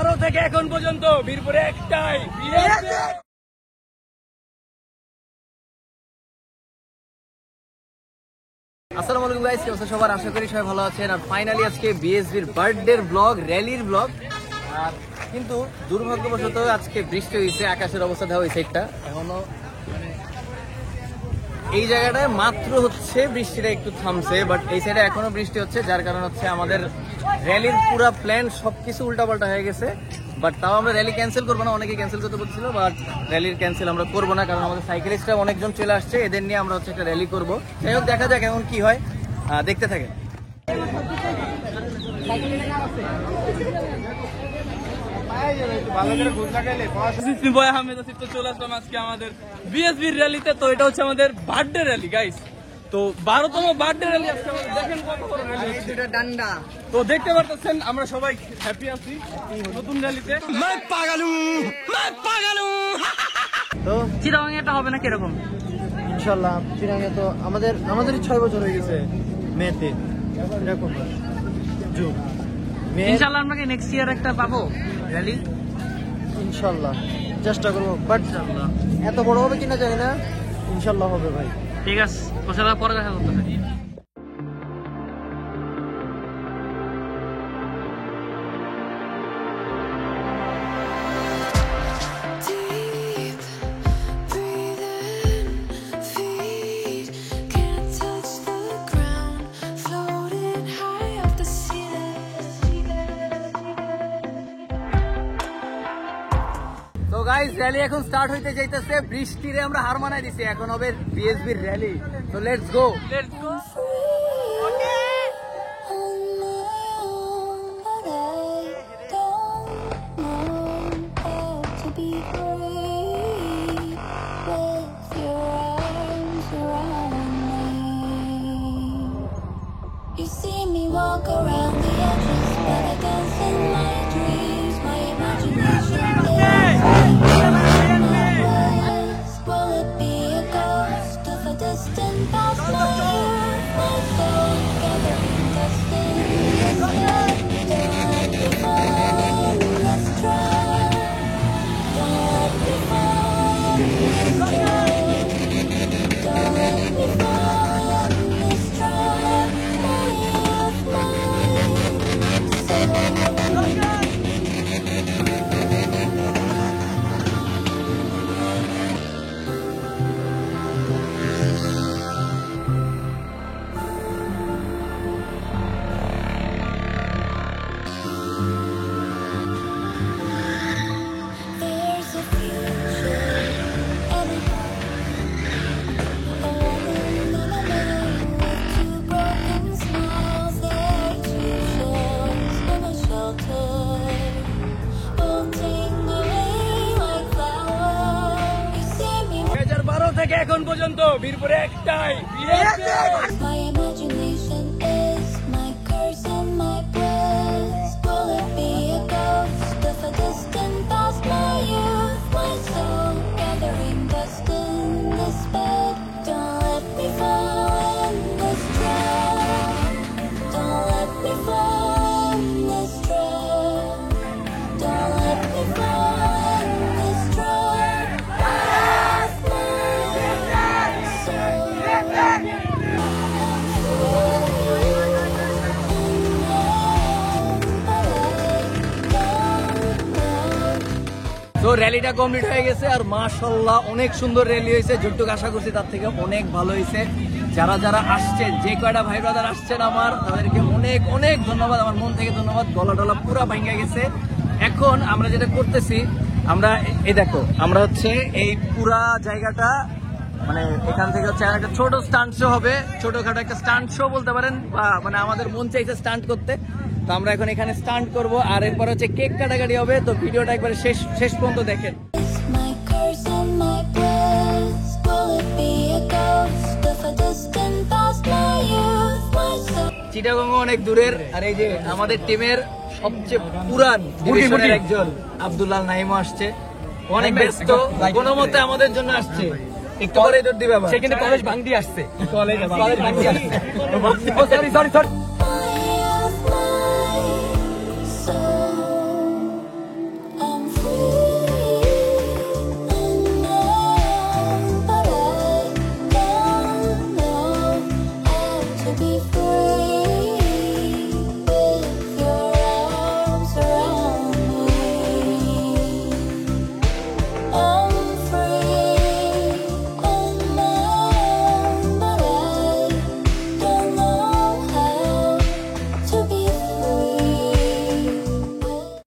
2012 থেকে এখন পর্যন্ত বীরপুরে একটাই আসসালামু আলাইকুম গাইস, কি অবস্থা সবার? আশা করি সবাই ভালো আছেন। আর ফাইনালি আজকে বিএসবির বার্থডের ব্লগ, র্যালির ব্লগ। আর কিন্তু দুর্ভাগ্যবশত আজকে বৃষ্টি হয়েছে, আকাশের অবস্থা দেওয়া হয়েছে একটা এখনো এই জায়গাটায় মাত্র হচ্ছে বৃষ্টিটা একটু থামছে, বাট এই সাইডে এখনো বৃষ্টি হচ্ছে, যার কারণ হচ্ছে আমাদের র্যালির পুরো প্ল্যান সবকিছু উল্টাপাল্টা হয়ে গেছে। বাট তাও আমরা র্যালি ক্যান্সেল করবো না, অনেকে ক্যান্সেল করতে বলছিল, বাট র্যালির ক্যান্সেল আমরা করবো না, কারণ আমাদের সাইকেলিস্টরা অনেকজন চলে আসছে, এদের নিয়ে আমরা হচ্ছে একটা র্যালি করবো। যাই হোক, দেখা যাক এখন কি হয়, দেখতে থাকেন। চলে আসলাম আজকে আমাদের বিএসবির র্যালিতে। তো এটা হচ্ছে আমাদের বার্থডে র্যালি গাইস, তো 12তম বার্থডে র্যালি আজকে আমাদের। দেখেন কত বড় র্যালি হচ্ছে, ডান্ডা। তো দেখতে পারতেছেন আমরা সবাই হ্যাপি আছি নতুন র্যালিতে। তো চিরাং এটা হবে না কিরকম? ইনশাল্লাহ চিরাঙে তো আমাদের 6 বছর হয়ে গেছে মেতে, এরকম ইনশাআল্লাহ আমরা কি নেক্সট ইয়ার একটা পাবো র্যালি? ইনশাল্লাহ চেষ্টা করবো, বাট এত বড় হবে কিনা জানি না, ইনশাল্লাহ হবে ভাই। ঠিক আছে, পরে দেখা করতে হবে। তো গাইস, র্যালি এখন স্টার্ট হইতে যাইতেছে, বৃষ্টিরে আমরা হার মানাই দিছি, এখন হবে বিএসবির র্যালি। তো let's go. You see me walk around the edges, but I dance in my dreams. My imagination is will it be a ghost of a distant past? My youth, my soul, gathering dust in the sky. Don't let me fall, let's try. Don't let me fall, let's try. Don't let me fall, let's try. My youth, my soul. There's a future, with two broken smiles. There are two shells in a shelter, wilting away like flowers. You see me 2012 থেকে এখন পর্যন্ত বীরপুরে একটাই my imagination is my curse and my bliss. Will it be a ghost of a distant past? My youth, my soul, gathering dust in this bed. Don't let me fall in this trap. Don't let me fall in this trap. Don't let me fall in this trap. তো র্যালিটা complete হয়ে গেছে, আর মাশাআল্লাহ অনেক সুন্দর rally হয়েছে, যতটুকু আশা করছি তার থেকে অনেক ভালো হয়েছে। যারা যারা আসছেন, যে কয়টা ভাই ব্রাদার আসছেন আমার, তাদেরকে অনেক অনেক ধন্যবাদ, আমার মন থেকে ধন্যবাদ। গলা টলা পুরা ভাঙা গেছে। এখন আমরা যেটা করতেছি, আমরা এই দেখো, আমরা হচ্ছে এই পুরা জায়গাটা, মানে এখান থেকে হচ্ছে একটা ছোট স্টান্ট শো হবে, ছোটখাটো একটা স্টান্ট শো বলতে পারেন, বা মানে আমাদের মন চাইছে স্টান্ট করতে। তো আমরা এখন এখানে স্টান্ট করব, আর এরপর হচ্ছে কেক কাটাকাটি হবে। তো ভিডিওটা একবারে শেষ পর্যন্ত দেখেন। My curse and my bliss. Will it be a ghost of a distant past? My youth, my soul. Chittagong অনেক দূরের, আর এই যে আমাদের টিমের সবচেয়ে পুরান ডিভিশনের একজন আব্দুল্লাহ নাইমও আসছে, অনেক ব্যস্ত, কোনো মতে আমাদের জন্য আসছে। একটু পরে দৌড় দিবে, সে কিন্তু কলেজ ভাঙ দিয়ে আসছে, কলেজ ভাঙ দিয়ে আসছে। সরি